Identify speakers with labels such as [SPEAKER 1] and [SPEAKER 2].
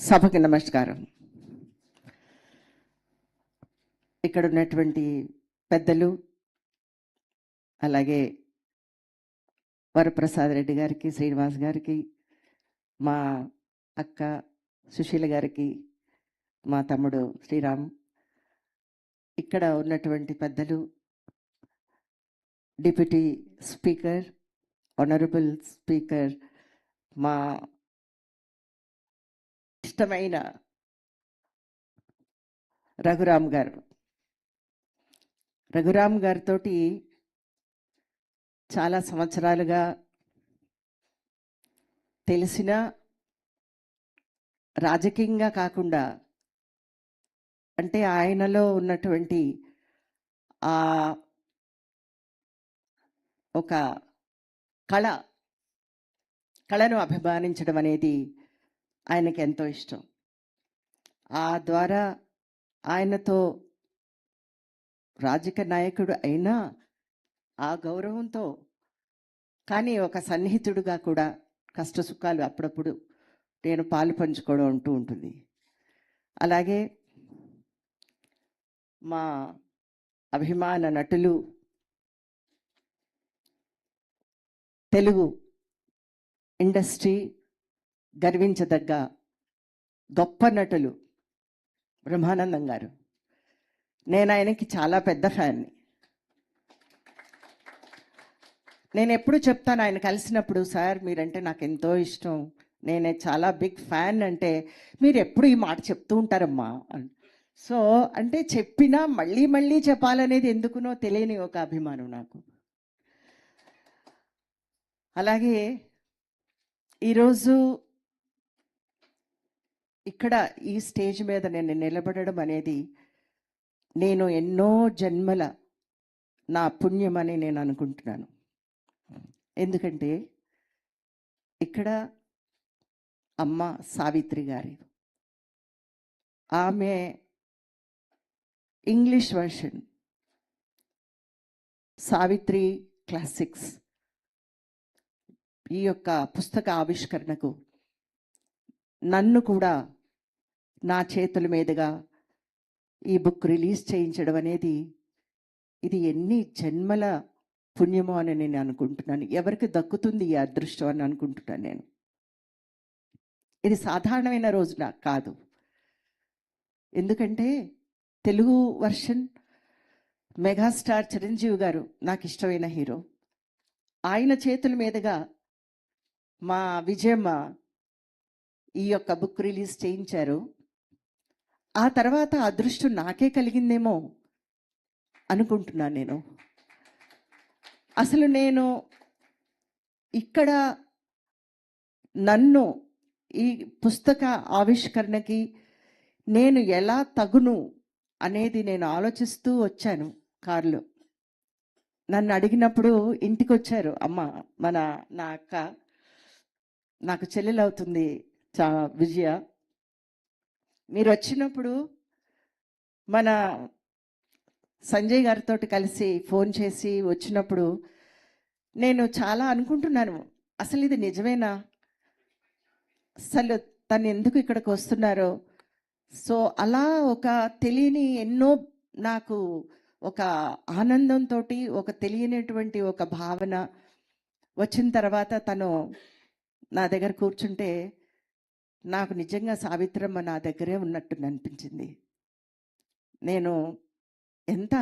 [SPEAKER 1] సభకి నమస్కారం. ఇక్కడ ఉన్నటువంటి పెద్దలు, అలాగే వరప్రసాద్ రెడ్డి గారికి, శ్రీనివాస్ గారికి, మా అక్క సుశీల గారికి, మా తమ్ముడు శ్రీరామ్, ఇక్కడ ఉన్నటువంటి పెద్దలు, డిప్యూటీ స్పీకర్, ఆనరబుల్ స్పీకర్, మా ఇష్టమైన రఘురామ్ గారితో చాలా సంవత్సరాలుగా తెలిసిన, రాజకీయంగా కాకుండా అంటే ఆయనలో ఉన్నటువంటి ఆ ఒక కళను అభిమానించడం అనేది ఆయనకి ఎంతో ఇష్టం. ఆ ద్వారా ఆయనతో రాజకీయ నాయకుడు అయినా ఆ గౌరవంతో, కానీ ఒక సన్నిహితుడుగా కూడా కష్ట సుఖాలు అప్పుడప్పుడు నేను పాలు పంచుకోవడం అంటూ ఉంటుంది. అలాగే మా అభిమాన నటులు, తెలుగు ఇండస్ట్రీ గర్వించదగ్గ గొప్ప నటులు బ్రహ్మానందం గారు. నేను ఆయనకి చాలా పెద్ద ఫ్యాన్ని. నేను ఎప్పుడు చెప్తాను ఆయన కలిసినప్పుడు, సార్ మీరంటే నాకు ఎంతో ఇష్టం, నేనే చాలా బిగ్ ఫ్యాన్ అంటే, మీరు ఎప్పుడు ఈ మాట చెప్తూ ఉంటారమ్మా. సో అంటే చెప్పినా మళ్ళీ మళ్ళీ చెప్పాలనేది ఎందుకునో తెలియని ఒక అభిమానం నాకు. అలాగే ఈరోజు ఇక్కడ ఈ స్టేజ్ మీద నేను నిలబడడం అనేది నేను ఎన్నో జన్మల నా పుణ్యం అని నేను అనుకుంటున్నాను. ఎందుకంటే ఇక్కడ అమ్మ సావిత్రి గారి, ఆమె ఇంగ్లీష్ వర్షన్ సావిత్రి క్లాసిక్స్ ఈ యొక్క పుస్తక ఆవిష్కరణకు నన్ను కూడా నా చేతుల మీదుగా ఈ బుక్ రిలీజ్ చేయించడం అనేది ఇది ఎన్ని జన్మల పుణ్యమో అని నేను అనుకుంటున్నాను. ఎవరికి దక్కుతుంది ఈ అదృష్టం అని అనుకుంటున్నాను నేను. ఇది సాధారణమైన రోజు నాకు కాదు. ఎందుకంటే తెలుగు వర్షన్ మెగాస్టార్ చిరంజీవి గారు నాకు ఇష్టమైన హీరో, ఆయన చేతుల మీదుగా మా విజయమ్మ ఈ యొక్క బుక్ రిలీజ్ చేయించారు. ఆ తర్వాత అదృష్టం నాకే కలిగిందేమో అనుకుంటున్నాను నేను. అసలు నేను ఇక్కడ నన్ను ఈ పుస్తక ఆవిష్కరణకి నేను ఎలా తగును అనేది నేను ఆలోచిస్తూ వచ్చాను కారులో. నన్ను అడిగినప్పుడు ఇంటికి వచ్చారు అమ్మ, నా అక్క, నాకు చెల్లెలు అవుతుంది విజయ. మీరు వచ్చినప్పుడు మన సంజయ్ గారితో కలిసి ఫోన్ చేసి వచ్చినప్పుడు నేను చాలా అనుకుంటున్నాను, అసలు ఇది నిజమేనా, అసలు తను ఎందుకు ఇక్కడికి వస్తున్నారో. సో అలా ఒక తెలియని ఎన్నో నాకు ఒక ఆనందంతో ఒక తెలియనటువంటి ఒక భావన వచ్చిన తర్వాత తను నా దగ్గర కూర్చుంటే నాకు నిజంగా సావిత్రమ్మ నా దగ్గరే ఉన్నట్టు అనిపించింది. నేను ఎంత